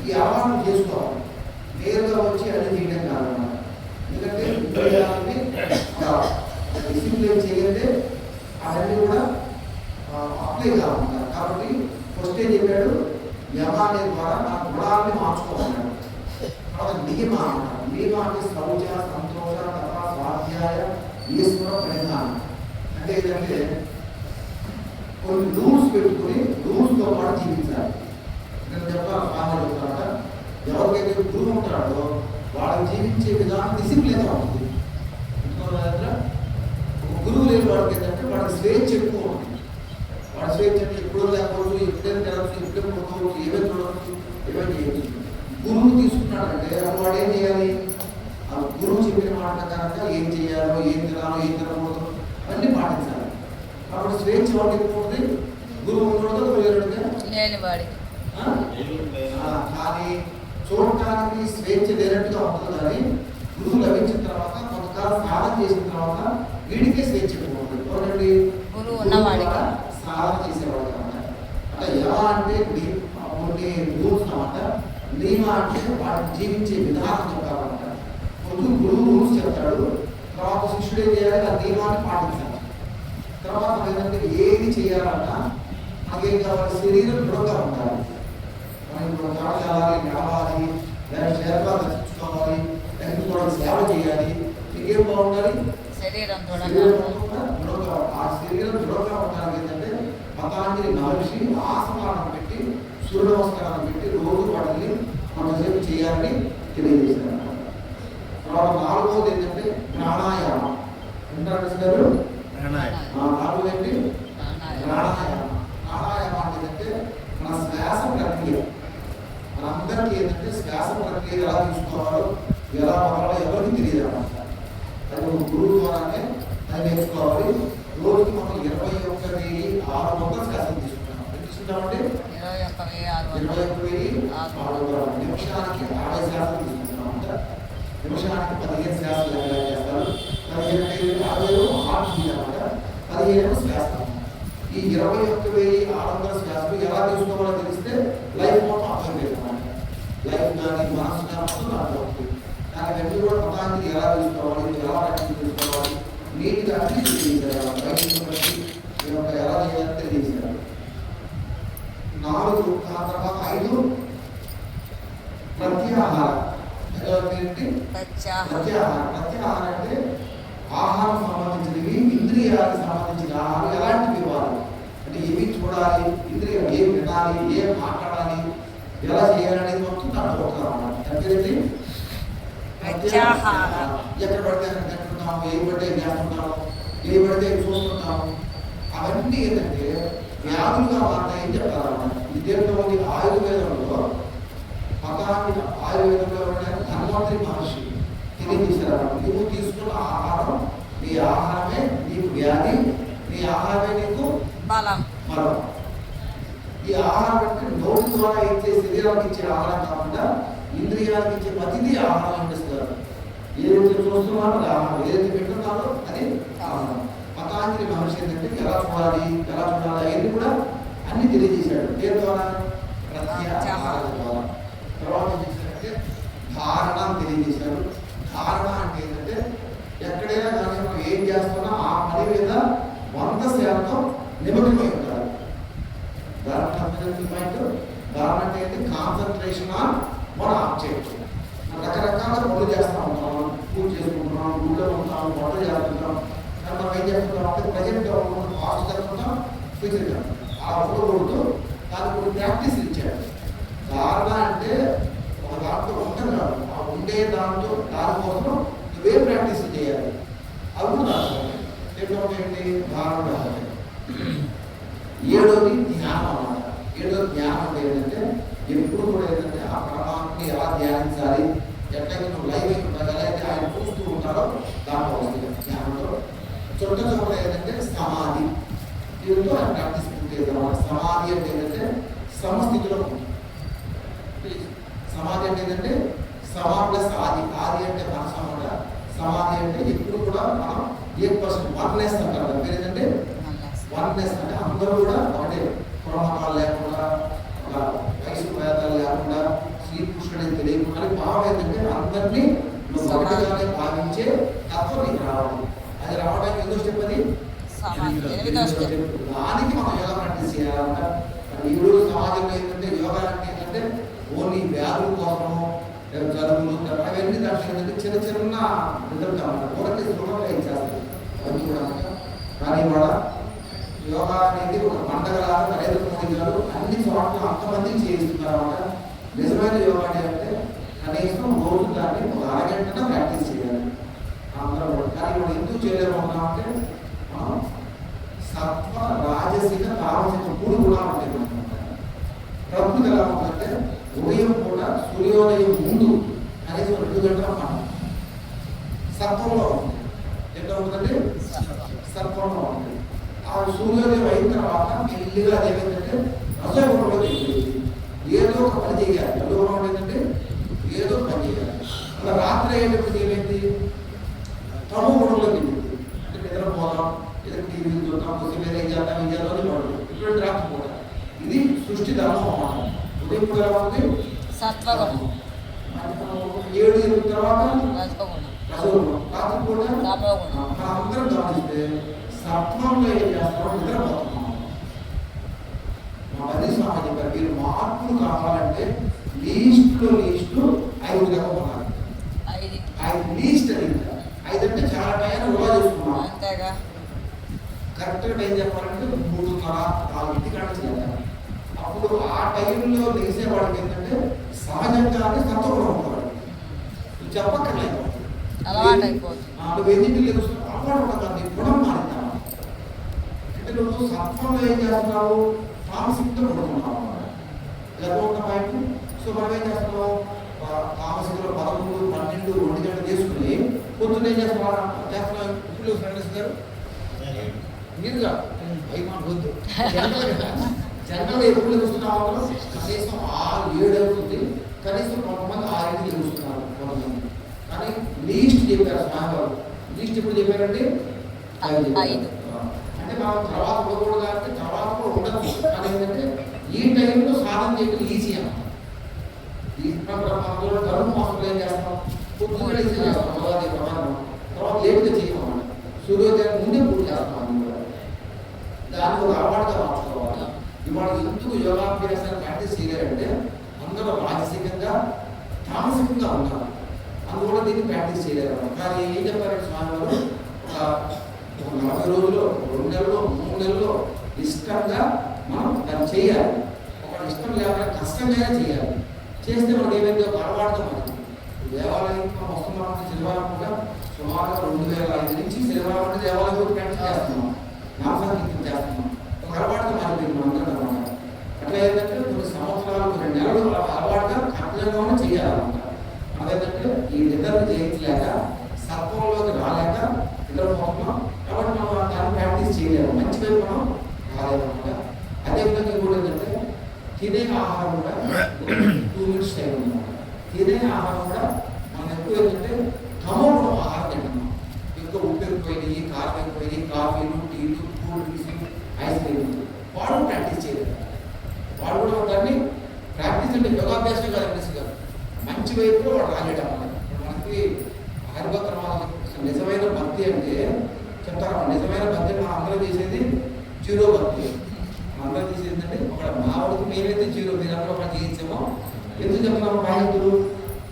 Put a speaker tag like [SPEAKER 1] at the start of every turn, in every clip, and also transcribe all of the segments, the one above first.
[SPEAKER 1] ఈ అలవాటు చేసుకోవాలి. నేరుగా వచ్చి అది చేయడం కాదన్నమాట. ఎందుకంటే ఇంద్రియాలని డిసిప్లిన్ చేయదే అవన్నీ కూడా అప్లై కావాలన్నారు. కాబట్టి ఫస్ట్ ఏం చెప్పాడు, యమ అనే ద్వారా మన గుణాలని మార్చుకోమన్నాడు. తర్వాత నియమ అన్నారు. నియమ అంటే శౌచ, సంతోష, తప, స్వాధ్యాయ, ఈశ్వర పరిధానం. అంటే ఏంటంటే కొన్ని రూల్స్ పెట్టుకుని రూల్స్తో పాటు జీవించాలి. నేను చెప్పాలి బాగా చెప్తాడ, ఎవరికైతే గురువు ఉంటాడో వాడు జీవించే విధానం డిసిప్లిన్గా ఉంటుంది. ఒక గురువు లేని వాడికి ఏంటంటే వాడికి స్వేచ్ఛ ఎక్కువ ఉంటుంది. వాడి స్వేచ్ఛ అంటే ఎప్పుడో లేకపోవచ్చు, ఎప్పుడైనా తినచ్చు, ఎప్పుడైనా కొనుక్కోవచ్చు, ఏమేమి చూడవచ్చు, ఏమేమి చేయవచ్చు. గురువు తీసుకున్నాడంటే అప్పుడు వాడు ఏం చేయాలి, ఆ గురువు చెప్పిన మాట ప్రకారంగా ఏం చేయాలో, ఏం తినాలో, ఏం తినకూడదు అన్నీ పాటించాలి. కాబట్టి స్వేచ్ఛ వాడికి ఎక్కువ ఉంటుంది. గురువు ఉండడం లేని వాడికి కానీ చూడటానికి స్వేచ్ఛ లేనట్టుగా ఉంటుంది. కానీ గురువు లభించిన తర్వాత కొంతకాలం సాధన చేసిన తర్వాత వీడికే స్వేచ్ఛ ఉంటుంది. చూడండి, గురువు ఉన్నవాడికి సాధన చేసేవాడు అనమాట. అంటే ఎలా అంటే కొన్ని రూల్స్ అనమాట. నియమ అంటే వాడిని జీవించే విధానం చెప్పాలన్నమాట. ముందు గురువు రూల్స్ చెప్తాడు, తర్వాత శిష్యుడు ఏం చేయాలి, ఆ నియమాన్ని పాటించాలి. తర్వాత ఏంటంటే ఏది చేయాలన్నా మనకేం కావాలి, శరీరం దృఢంగా ఉండాలి. మనం ఇప్పుడు కాడాలి, నడవాలి, దాన్ని చేరగా దర్శించుకోవాలి, దానికి కూడా సేవ చేయాలి. మీకేం బాగుండాలి, శరీరం దృఢంగా. ఆ శరీరం దృఢంగా ఉండడానికి ఏంటంటే పతాంజలి మహర్షి ఆసనాలను పెట్టి సూర్య నమస్కారాలు పెట్టి రోజు వాటిని మనం సేపు చేయాలని తెలియజేశారు. తర్వాత నాలుగోది ఏంటంటే ప్రాణాయామం. అంటారు నాలుగోది ఏంటి, ప్రాణాయామం. ప్రాణాయామం ఏంటంటే మన శ్వాస ప్రక్రియ. మనందరికీ ఏంటంటే శ్వాస ప్రక్రియ ఎలా తీసుకోవాలో, ఎలా వదలాలో ఎవరికి తెలియదు అన్నమాట. అది ఒక గురువు ద్వారానే అది నేర్చుకోవాలి. రోజుకి మనం 21,600 శ్వాసం తీసుకుంటాం. తీసుకుంటామంటే 21,600 నిమిషానికి 60 శ్వాసలు తీసుకుంటాం. నిమిషానికి 15 శ్వాసలు చేస్తారు. 15 హార్ట్ బీట్ అనమాట. 15 శ్వాస. ఈ 21,600 శ్వాసలు ఎలా తీసుకోవాలో తెలిస్తే లైఫ్ మొత్తం అర్థం చేస్తాం. లైఫ్ కానీ మనసు కానీ మొత్తం అర్థం అవుతుంది. దానికి అన్ని కూడా పతాంజలి ఎలా తీసుకోవాలి, ఎలా ప్రాక్టీస్ తీసుకోవాలి, నీట్గా అన్ని తెలియజేశారు. ఎలా చేయాలని తెలియజేశారు. 4 ఆ తర్వాత 5 ప్రత్యాహారం. ప్రత్యాహారం. ప్రత్యాహారం అంటే ఆహారం సంబంధించినవి, ఇంద్రియాలకు సంబంధించిన ఆహారం ఎలాంటివి ఇవ్వాలి అంటే ఏమి చూడాలి, ఇంద్రియం ఏం వినాలి, ఏం మాట్లాడాలి, ఎలా చేయాలనేది మొత్తం దాంట్లో పోతారు అన్నమాట. అంటే ఎక్కడ పడితే అక్కడ తింటున్నాము, ఏం పడితే ఏం చేస్తుంటాము, ఏం పడితే ఏం చూస్తుంటాము, అవన్నీ ఏంటంటే వ్యాధులుగా మారుతాయని చెప్తారన్నమాట. ఇదేంటో ఆయుర్వేదంలో పతాంజలి ఆయుర్వేదంలో ధన్వంతరి మహర్షి తెలియజేశారన్నమాట. నువ్వు తీసుకున్న ఆహారం, నీ ఆహారమే నీకు వ్యాధి, నీ ఆహారమే నీకు బలం. ఈ ఆహారం అంటే నోటి ద్వారా ఇచ్చే, శరీరానికి ఇచ్చే ఆహారం కాకుండా ఇంద్రియాలకు ఇచ్చే ప్రతిదీ ఆహారం అందిస్తారు. ఏదైతే చూస్తున్నారో అది ఆహారం, ఏదైతే పెట్టున్నారో అది ఆహారం. పతాంజలి మహర్షి ఏంటంటే ఎలా చూడాలి, అవన్నీ కూడా అన్ని తెలియజేశాడు. దేని ద్వారా, ప్రత్యాహారం ద్వారా. తర్వాత ఏం చేశారంటే ధారణ తెలియజేశారు. ధారణ అంటే ఏంటంటే ఎక్కడైనా కానీ మనం ఏం చేస్తున్నా ఆ పని మీద 100% నిమగ్నమై ఉంటారు. ధారణ అంటే ఏంటి, కాన్సన్ట్రేషన్ ఆన్ వన్ ఆబ్జెక్ట్. రకరకాల పనులు చేస్తూ ఉంటాం, పూజ చేసుకుంటున్నాం, గుళ్ళో ఉంటాం, వంట చేస్తుంటాం. కానీ మనం ఏం చేస్తుంటాం అంటే ప్రజెంట్గా ఫాస్ట్ జరుగుతుంటాం, ఫ్యూచర్గా అలా ఉండకూడదు. దానికి కొన్ని ప్రాక్టీస్ ఇచ్చాడు. ధారణ అంటే ఒక దాంట్లో ఉంటుంది కాదు, ఆ ఉండే దాంట్లో దానికోసం నువ్వే ప్రాక్టీస్ చేయాలి. అవి కూడా ఏంటి ధారణ. 7వది ధ్యానం అన్నమాట. 7వది ధ్యానం అంటే ఏంటంటే ఎప్పుడు కూడా ఏంటంటే ఆ పరమాత్మని ఎలా ధ్యానించాలి, ఎట్లయితే నువ్వు లైవ్ ఎలా అయితే ఆయన చూస్తూ ఉంటారో దాంట్లో వస్తుంది ధ్యానంలో. చోట ఏంటంటే సమాధి. దీంతో ఆయన ప్రాక్టీస్ పూర్తి అన్నమాట. సమాధి అంటే ఏంటంటే సమస్థితిలో ఉంటుంది. సమాధి అంటే ఏంటంటే సమ ప్లస్ ఆది. ఆది అంటే మనసు అన్నమాట. సమాధి అంటే ఎప్పుడు కూడా మనం 1% వన్నెస్ అంటారు. దాని పేరు ఏంటంటే వన్నెస్. అంటే అందరూ కూడా ఒకటే, కులమతాలు లేకుండా, వయసు భేదాలు లేకుండా, స్త్రీ అని భావం ఏంటంటే అందరినీ నువ్వు ఒకటిగానే భావించే తత్వం నీకు రావాలి. అది రావడానికి ఎందుకు స్టెప్ అది దానికి మనం యోగా ప్రాక్టీస్ చేయాలంట. ఈరోజు సమాజంలో ఏంటంటే యోగా అంటే ఏంటంటే ఓన్లీ వ్యాధుల కోసము జలుబులు అవన్నీ దాంట్లో ఏంటంటే చిన్న చిన్న రిజల్ట్ అన్నమాట ఊరికి సులభంగా ఇచ్చేస్తారు అవన్నీ కూడా. కానీ కూడా యోగా అనేది ఒక పండగలాగా నరేంద్ర మోదీ గారు అన్ని చోట్ల అంతమందికి చేయిస్తున్నారు అన్నమాట. నిజమైన యోగా అంటే కనీసం రోజు దాన్ని ఒక అరగంట ప్రాక్టీస్ చేయాలి అందరూ కూడా. కానీ మనం ఎందుకు చేయలేమన్నామంటే సత్వ రాజసిక తామసిక మూడు కూడా ఉంటాయి. ప్రకృతి ఎలా ఉంటుందంటే ఉదయం కూడా సూర్యోదయం ముందు కనీసం 2 గంటల మనం సత్వంలో ఉంటుంది. ఎట్లా ఉంటుందంటే సత్వంలో ఉంటుంది. ఆ సూర్యోదయం అయిన తర్వాత మెల్లిగా అదేంటంటే రసోగుణంలో తెలియదు ఏదో ఒక పని చేయాలి. రసోగుణం ఏంటంటే ఏదో పని చేయాలి. అలా రాత్రి అయ్యేటప్పుడు ఏమైంది తమో గుణంలో తెలియదు అంటే నిద్రపోదాం ఏదో టీవీ చూద్దాం కొంచెం వేరే చేద్దాం ఏం చేద్దాం అని పడదు. ఇటువంటి రాకపోవడం ఇది సృష్టి ధర్మం అన్నమాట. ఉదయం కూడా ఉంది సత్వగుణం 7 తర్వాత రసోగుణం రాత్రి కూడా మనందరం గమనిస్తే సత్వంలో ఏం చేస్తామో నిద్రపోతున్నాం. మా పది స్వామి చెప్పారు మీరు మార్పులు కావాలంటే లీస్ట్ 5 దాకా ఉన్నారు. 5 లీస్ట్ అది 5 అంటే చాలా టైం వృధా చేసుకున్నాం. కరెక్ట్గా టైం చెప్పాలంటే 3:30-4 గంటలు చేయాలి. అప్పుడు ఆ టైంలో లేసేవాడికి ఏంటంటే సహజంగానే సత్వగుణం ఉంటాడు. నువ్వు చెప్పక్కర్లేదు నువ్వు ఎన్నింటి లేస్తున్నావు అలవాటు ఉంటుంది గుణం మారుతావు. అంటే నువ్వు సత్వంలో ఏం చేస్తున్నావు తామసిక్తో పడుతున్నావు గర్భంగా బయట. సో మనం ఏం చేస్తున్నావు తామసికలో 11, 12, 2 గంటలు చేసుకుని పొద్దున్న ఏం చేస్తున్నావు ఇప్పుడు ఫ్రెండ్స్ గారు మీరుగా అయిమాన్ వద్దు జనరల్ ఎప్పుడు చూస్తున్నావు కనీసం 6-7 అవుతుంది. కనీసం కొంతమంది 6 చూస్తున్నారు కొంతమంది. కానీ లీస్ట్ చెప్పారు స్వామివారు. లీస్ట్ ఎప్పుడు చెప్పారంటే 5 అంటే మనం తర్వాత ఉండకూడదు అంటే తర్వాత కూడా ఉండదు. కానీ ఏంటంటే ఈ టైంలో సాధన చేయడం ఈజీ అన్నమాట. మనలో ధర్మ మాసంలో ఏం చేస్తాం పొద్దున్న చేస్తాం ప్రమాణం తర్వాత లేట్గా చేయమన్నమాట. సూర్యోదయం ముందే పూజ చేస్తాం. దాన్ని ఒక అలవాటుగా మార్చుకోవాలి. ఇవాళ ఎందుకు యోగాభ్యాసాన్ని ప్రాక్టీస్ చేయలేరంటే అందరూ రాజసికంగా తామసికంగా ఉన్నారు. అందువల్ల దీన్ని ప్రాక్టీస్ చేయలేరు. కానీ ఏం చెప్పారంటే స్వామి వారు ఒక 40 రోజులు 2 నెలలు 3 నెలలు ఇష్టంగా మనం దాన్ని చేయాలి. ఒక ఇష్టం లేకుండా కష్టంగానే చేయాలి. చేస్తే మనకి ఏమైంది ఒక అలవాటుగా మనకి దేవాలయం మనం వస్తున్నాం శనివారం కూడా సుమారు 2005 నుంచి శనివారం అంటే దేవాలయం కూడా ప్రాక్టీస్ చేస్తున్నాం. నామసంకీర్తన చేస్తున్నాం. ఒక అలవాటుగా మారిపోయింది మనందరం అన్నమాట. అట్లా ఏంటంటే కొన్ని సంవత్సరాలు 2 నెలలు అలవాటుగా కఠినంగానే చేయాలన్నమాట. అదేంటంటే ఈ నిద్రను జయించలేక సత్వంలోకి రాలేక నిద్రపోతున్నాం. కాబట్టి మనం దాన్ని ప్రాక్టీస్ చేయలేము. మంచి వైపు మనం రాలేదన్నమాట. అదేవిధంగా కూడా ఏంటంటే తినే ఆహారం కూడా 2 మినిట్స్ టైం ఉందన్నమాట. తినే ఆహారం కూడా మనం ఎక్కువ ఏంటంటే తమోగుణ ఆహారం తింటున్నాం. ఎక్కువ ఉప్పు ఎక్కువైనాయి, కారం ఎక్కువైనాయి, కాఫీలు, టీలు, కూల్ డ్రింక్స్, ఐస్ క్రీమ్ వాడు ప్రాక్టీస్ చేయలేదు. వాడు కూడా దాన్ని ప్రాక్టీస్ అంటే యోగాభ్యాసం కాదు మంచి వైపు వాడు రాలేటం. మనకి హరిభక్త నిజమైన భక్తి అంటే చెప్తారు. నిజమైన భక్తి మనం అందరూ చేసేది 0 భక్తి. అందరూ చేసేది అంటే ఒక మావాడికి మేమైతే 0 మీరందరూ ఒకటి చేయించామో ఎందుకు చెప్తున్నాము బాధితులు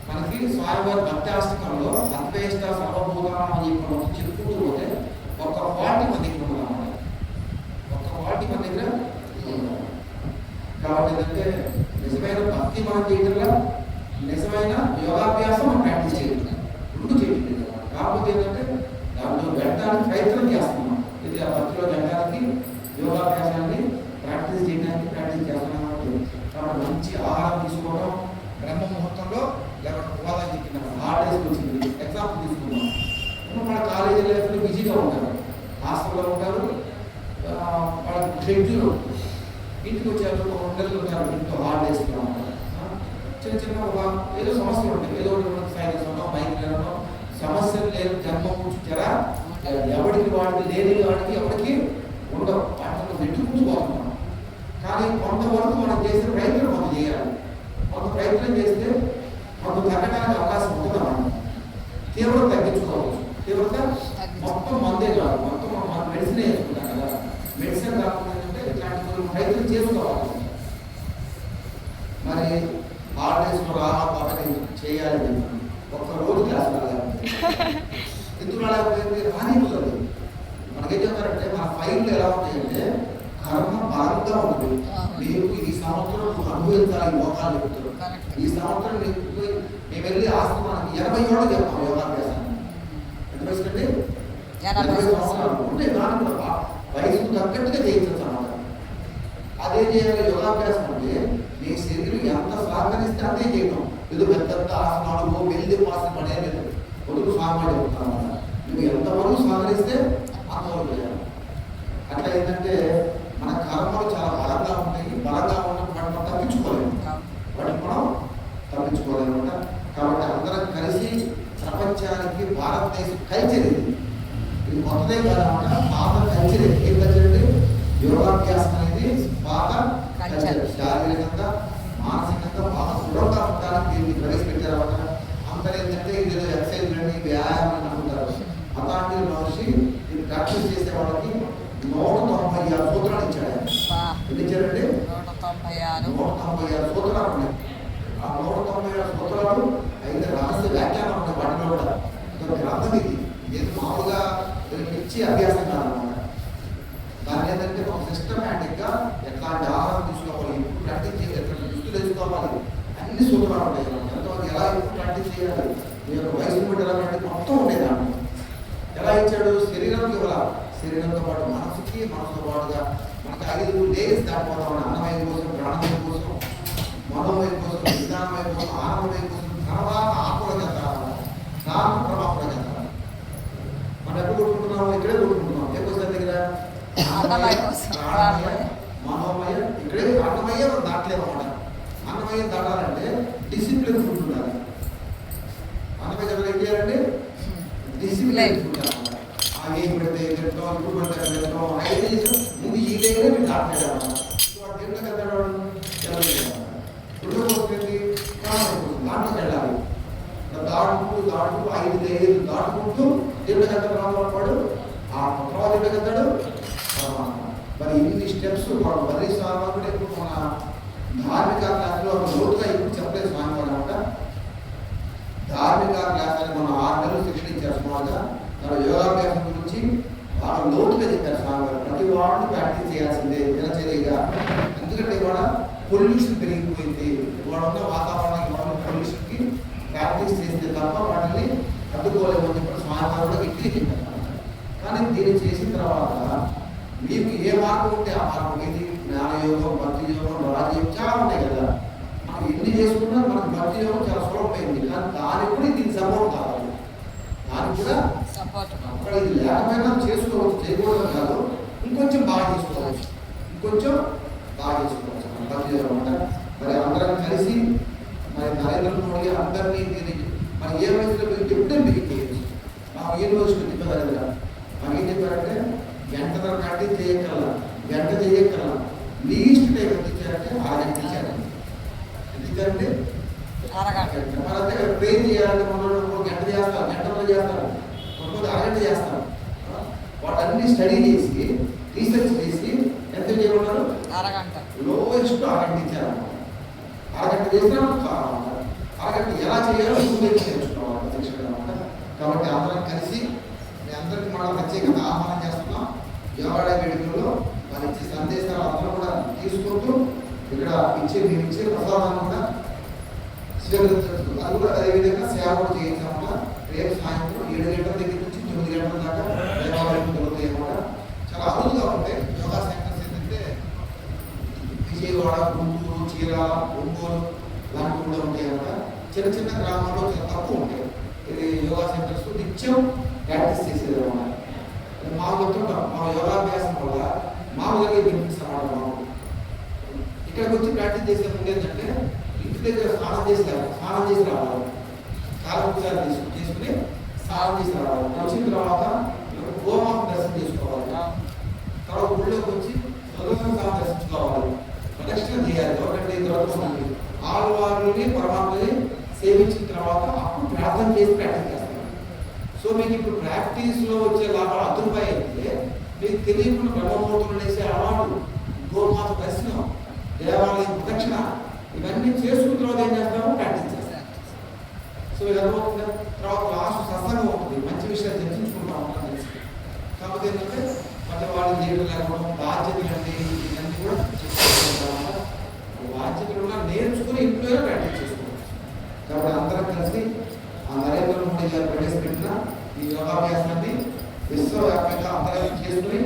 [SPEAKER 1] మనకి స్వామివారి భక్తి అష్టకంలో అద్వైత సర్వభూతానం అని చెప్పి మనం చెప్పుకుంటూ పోతే ఒక 40 మంది దగ్గర ఉన్నాం. ఒక 40 మంది దగ్గర ఉన్నాం. కాబట్టి ఏంటంటే నిజమైన భక్తి మనం చేయడంలో నిజమైన యోగాభ్యాసం మనం ప్రాక్టీస్ చేయడం 2 చేయట్లేదు. కాకపోతే ఏంటంటే దాంట్లో వెళ్ళడానికి ప్రయత్నం చేస్తున్నాం. ఇది ఆ భక్తిలో వెళ్ళడానికి యోగాభ్యాసాన్ని ప్రాక్టీస్ చేయడానికి ప్రాక్టీస్ చేస్తున్నాం. కాబట్టి మంచి ఆహారం తీసుకోవడం బ్రహ్మ ముహూర్తంలో లేకపోతే హోదా చెప్పిన హాలిడేస్కి వచ్చింది ఎగ్జాంపుల్ తీసుకున్నాం. మన కాలేజీ లైఫ్లో బిజీగా ఉంటారు, హాస్టల్లో ఉంటారు, వాళ్ళకి షెడ్యూల్ ఇంటికి వచ్చారు 2 నెలలు ఉంటారు ఇంట్లో హాలిడేస్లో ఉంటారు. చిన్న చిన్న ఏదో సమస్యలు ఉంటాయి. ఏదో ఒకటి ఫైనాన్స్ ఉండడం, బైక్ లేవడం, సమస్యలు లేని జన్మ కూర్చుంటారా ఎవరికి వాడికి లేని వాడికి ఎవరికి ఉండవు. వాటిని వెతుకుంటుపోతున్నాం. కానీ కొంతవరకు మనం చేసిన ప్రయత్నం మనం చేయాలి. కొంత ప్రయత్నం చేస్తే మనకు తగ్గడానికి అవకాశం ఉంటుంది అన్నమాట. తీవ్రత తగ్గించుకోవచ్చు. తీవ్రత మొత్తం మందే కాదు, మొత్తం మనం మెడిసిన్ వేసుకుంటాం కదా. మెడిసిన్ కాకుండా ఏంటంటే ఇట్లాంటి కొన్ని ప్రయత్నం చేసుకోవాలి. మరి హాలిడేస్లో రావాలి చేయాలి, ఒక్క రోజు క్లాస్ రావాలి, ఎందుకు రాలేకపోయింది రానివ్వలేదు. మనకేం చెప్తారంటే మన ఫైళ్ళు ఎలా ఉంటాయంటే కర్మ బలంగా ఉంటుంది. మీకు ఈ సంవత్సరం నువ్వు అనుభవించాలి మోకాలు చెప్తారు. ఈ సంవత్సరం మేము వెళ్ళి ఆశ్రమానికి 80 ఏళ్ళు చెప్తాం యోగాభ్యాసాన్ని. ఎంత వయసు కంటే 80 సంవత్సరాలు ఉంటే దాని కూడా వయసుకు తగ్గట్టుగా చేయించచ్చు అన్నమాట. అదే చేయాలి యోగాభ్యాసం అంటే నీ శరీరం ఎంత సహకరిస్తే అంతే చేయడం. ఇది పెద్ద ఆసనాలు వెళ్ళి పాసన పడే లేదు. కొడుకు స్వామి చెప్తాను అన్నమాట. నువ్వు ఎంతవరకు సహకరిస్తే అంతవరకు చేయాలి. అట్లా ఏంటంటే మన కర్మలు చాలా బలంగా ఉంటాయి. బలంగా ఉన్నప్పుడు వాటిని మనం తప్పించుకోలేము, వాటిని మనం తప్పించుకోలేము అనమాట. కాబట్టి అందరం కలిసి ప్రపంచానికి భారతదేశం కల్చర్ ఇది కొత్తదే కాదన్నమాట. పాత కల్చర్. ఏం కల్చర్ అంటే యోగాభ్యాసం అనేది పాత కల్చర్. శారీరకంగా మానసికంగా బాగా దృఢంగా ఉండడానికి దీన్ని ప్రవేశపెట్టారన్నమాట. అందరూ ఏంటంటే ఇది ఎక్సర్సైజ్ అండి వ్యాయామం అనుకుంటారు. అలాంటి మనిషి ఇది ప్రాక్టీస్ చేసే వాళ్ళకి 196 సూత్రాలు ఇచ్చాడు. ఎన్ని ఇచ్చారండి? 196 సూత్రాలు ఉన్నాయి. ఆ 196 సూత్రాలు 5 రహస్య వ్యాఖ్యానం ఉన్నాయి. వాటిలో కూడా గ్రంథం ఇది. ఇది మామూలుగా ఇచ్చి అభ్యాసం కాదన్నమాట. దాన్ని ఏంటంటే ఒక సిస్టమేటిక్ గా ఎట్లాంటి ఆహారం తీసుకోవాలి, ఎప్పుడు ప్రాక్టీస్ చేయాలి, ఎట్లాంటి దుస్తులు వేసుకోవాలి, అన్ని సూత్రాలు ఉంటాయి. ఎంతవరకు ఎలా ఎప్పుడు ప్రాక్టీస్ చేయాలి, మీ యొక్క వయసు బట్టి ఎలా ప్రాక్టీస్ మొత్తం ఉండేదాన్ని. ఎలా ఇచ్చాడు? శరీరంకి ఇవ్వాలి. శరీరంతో పాటు మనసుకి, మనసుతో పాటుగా మనకి 5 లేయర్స్ దాటిపోతాం. అన్నమయ కోసం, ప్రాణమయ కోసం, మనోమయ కోసం, విధానమయ కోసం, ఆనందమయ కోసం, తర్వాత ఆకుల చెందాలి, నాకు ప్రభావం చెందాలి. మనం ఎప్పుడు కొట్టుకుంటున్నాము? ఇక్కడే కొట్టుకుంటున్నాం. ఏ కోసం దగ్గర మనోమయ ఇక్కడే. అన్నమయ్య దాటలేదు అన్నమాట. అన్నమయ్య దాటాలంటే డిసిప్లిన్ ఫుడ్ ఉండాలి. అన్నమయ్య దగ్గర ఏం చేయాలంటే డిసిప్లిన్ ఫుడ్ ఉండాలి. ఏం పెడితే తింటాం, ఇప్పుడు పెడితే తింటాం, ఐదు ముందు ఈ దగ్గర మీరు దాటలేదు అన్నమాట. వాడు తింటే వెళ్తాడు, వస్తుంది దాంట్లోకి వెళ్ళాలి. దాటుకుంటూ 5 లేయర్లు దాటుకుంటూ తింటగంట వాడు ఆ తర్వాత తింటగంటాడు. మరి ఇన్ని స్టెప్స్ వాడు వరి స్వామి కూడా ఇప్పుడు మన ధార్మిక క్లాసులో లోతుగా ఇప్పుడు చెప్పలేదు స్వామి వాడు అనమాట. ధార్మిక క్లాస్ అని మనం 6 నెలలు శిక్షణ ఇచ్చారు సుమారుగా. యోగాభ్యాసం గురించి బాగా లోతుగా చెప్పారు స్వామి వారు. ప్రతి వాడిని ప్రాక్టీస్ చేయాల్సిందే దినచర్యగా. ఎందుకంటే ఇవాళ పొల్యూషన్ పెరిగిపోయింది. ఇవాళ ఉన్న వాతావరణానికి వాళ్ళ పొల్యూషన్కి ప్రాక్టీస్ చేస్తే తప్ప వాటిని అడ్డుకోలేము అని చెప్పి స్వామి వారు కూడా గట్టిగా చెప్పారు. కానీ దీన్ని చేసిన తర్వాత మీకు ఏ మార్గం ఉంటే ఆ మార్గం ఇది జ్ఞానయోగం, భక్తి యోగం, రాజయోగం చాలా ఉంటాయి కదా. మనం ఎన్ని చేసుకున్నా మనకు భక్తి యోగం చాలా సులభమైంది. కానీ దానికి కూడా దీనికి సపోర్ట్ కావాలి. దానికి కూడా అక్కడ ఇది లేకపోయినా చేసుకోవచ్చు, చేయకూడదు కాదు, ఇంకొంచెం బాగా చేసుకోవచ్చు, ఇంకొంచెం బాగా చేసుకోవచ్చు భక్తి యోగం అంట. మరి అందరం కలిసి మరి నరేంద్ర మోడీ అందరినీ దీనికి మరి ఏ వయసులో ఎప్పుడే బిగిన్ చేయొచ్చు. మాకు యూనివర్సిటీ తిప్పదగ్గర మాకు ఏం చెప్పారంటే గంటన్నర ప్రాక్టీస్ చేయగల, గంట చేయగల, లీస్ట్ టైం ఎంత ఇచ్చారంటే 6 గంటలు ఇచ్చారు. ఎంత ఇచ్చారంటే 6 గంటలు. మన దగ్గర ట్రైన్ చేయాలంటే మనం గంట చేస్తారు, గంటలో చేస్తారు, కొంతమంది 6 గంటలు చేస్తారు. వాటన్ని స్టడీ చేసి రీసెర్చ్ చేసి ఎంత చేయమన్నారు? 6 గంట. లోయెస్ట్ 6 గంటలు ఇచ్చారు. 6 గంటలు చేసినా 6 గంటలు ఎలా చేయాలో ముందే నేర్చుకోవాలి తెలుసుకోవాలన్నమాట. కాబట్టి అందరం కలిసి మీ అందరికీ మనం ప్రత్యేకంగా ఆహ్వానం చేస్తున్నాం. యోగాడ వేడుకల్లో వాళ్ళు ఇచ్చే సందేశాలు అందరూ కూడా తీసుకుంటూ ఇక్కడ మీరు ఇచ్చే ప్రసాదాన్ని కూడా స్వీకరించవచ్చు. అది కూడా అదేవిధంగా సేవ కూడా చేయించామన్నమాట. రేపు సాయంత్రం 7 గంటల దగ్గర నుంచి 9 గంటల దాకా దేవాలయం జరుగుతాయి అన్నమాట. చాలా అరుదుగా ఉంటాయి యోగా సెంటర్స్. ఏంటంటే విజయవాడ, గుంటూరు, చీరాల, ఒంగోలు లాంటివి కూడా ఉంటాయి అన్నమాట. చిన్న చిన్న గ్రామాల్లో చాలా తక్కువ ఉంటాయి ఇది యోగా సెంటర్స్. నిత్యం ప్రాక్టీస్ చేసేది అన్నమాట. మా గుర్తుంటాం మా యోగాభ్యాసం వల్ల మామూలుగా బెనిఫిట్స్ అన్నమాట. మాకు ఇక్కడికి వచ్చి ప్రాక్టీస్ చేసే ముందు ఏంటంటే ఇంటి దగ్గర స్నానం చేసి రావాలి. కాలపుచారం చేసుకుని స్నానం చేసి రావాలి. వచ్చిన తర్వాత గోమాత దర్శనం చేసుకోవాలి. తర్వాత ఊళ్ళోకి వచ్చి స్వతంత్రం దర్శించుకోవాలి. ప్రదక్షిణ చేయాలి. ఎవరికంటే తర్వాత ఆళ్వారుని పరమాత్మని సేవించిన తర్వాత అప్పుడు ప్రార్థన చేసి ప్రాక్టీస్ చేస్తాం. సో మీకు ఇప్పుడు ప్రాక్టీస్లో వచ్చే లాభాలు అదురుపాయి అయితే మీకు తెలియకుండా బ్రహ్మముహూర్తం వేసే అలవాటు, గోమాత దర్శనం, దేవాలయం ప్రదక్షిణ ఇవన్నీ చేసుకున్న తర్వాత ఏం చేస్తాము? ప్రాక్టీస్ చేస్తాం. సో ఇది అర్థమవుతుందా? తర్వాత లాస్ట్ సత్సంగం ఉంటుంది, మంచి విషయాలు చర్చించుకుంటూ ఉంటాం తెలిసి. కాకపోతే ఏంటంటే మళ్ళీ వాళ్ళు లీడర్ లేకపోవడం, బాధ్యతలు అంటే ఇవన్నీ కూడా చెప్పుకుంటున్న తర్వాత బాధ్యతలు కూడా నేర్చుకుని ఇంట్లో ప్రాక్టీస్ చేసుకోవచ్చు. కాబట్టి అందరం కలిసి ఆ నరేంద్ర మోడీ గారు ప్రవేశపెట్టిన ఈ యోగాభ్యాసాన్ని విశ్వవ్యాప్తంగా అందరం చేసుకుని